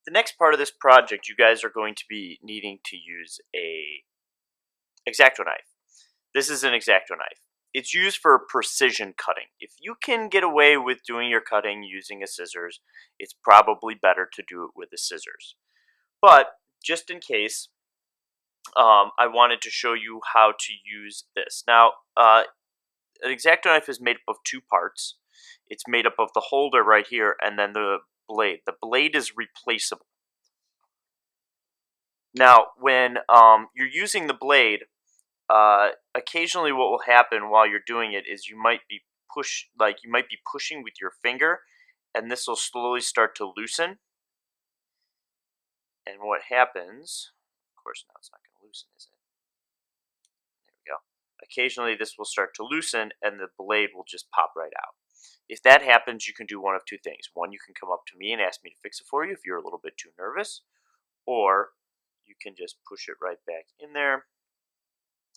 The next part of this project, you guys are going to be needing to use a X-Acto knife. This is an X-Acto knife. It's used for precision cutting. If you can get away with doing your cutting using a scissors, it's probably better to do it with a scissors. But just in case, I wanted to show you how to use this. Now, an X-Acto knife is made up of two parts. It's made up of the holder right here and then the blade. The blade is replaceable. Now, when you're using the blade, occasionally what will happen while you're doing it is you might be pushing with your finger, and this will slowly start to loosen. And what happens, of course, now it's not going to loosen, is it? There we go. Occasionally this will start to loosen and the blade will just pop right out. If that happens, you can do one of two things. One, you can come up to me and ask me to fix it for you if you're a little bit too nervous, or you can just push it right back in there,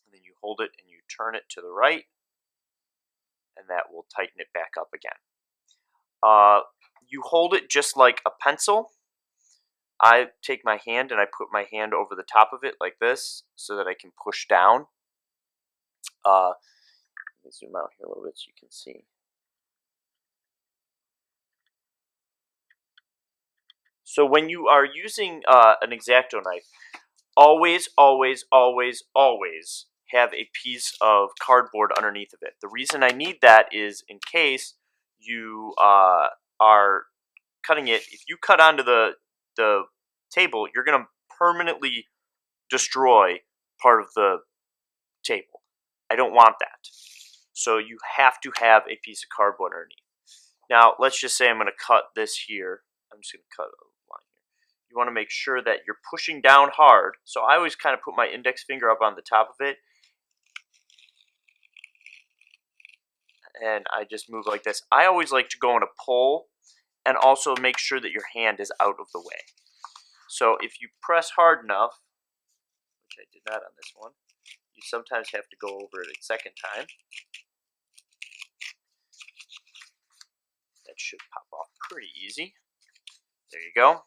and then you hold it and you turn it to the right, and that will tighten it back up again. You hold it just like a pencil. I take my hand and I put my hand over the top of it like this so that I can push down. Let me zoom out here a little bit so you can see. So when you are using an X-Acto knife, always, always, always, always have a piece of cardboard underneath of it. The reason I need that is in case you are cutting it. If you cut onto the table, you're going to permanently destroy part of the table. I don't want that. So you have to have a piece of cardboard underneath. Now, let's just say I'm going to cut this here. I'm just going to cut a line here. You want to make sure that you're pushing down hard. So I always kind of put my index finger up on the top of it, and I just move like this. I always like to go in a pull and also make sure that your hand is out of the way. So if you press hard enough, which I did not on this one, you sometimes have to go over it a second time. That should pop off pretty easy. There you go.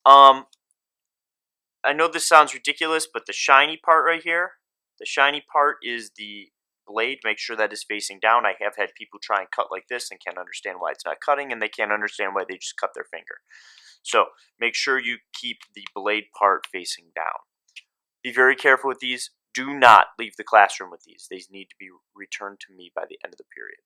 I know this sounds ridiculous, but the shiny part right here, the shiny part is the blade. Make sure that is facing down. I have had people try and cut like this and can't understand why it's not cutting, and they can't understand why they just cut their finger. So make sure you keep the blade part facing down. Be very careful with these. Do not leave the classroom with these. These need to be returned to me by the end of the period.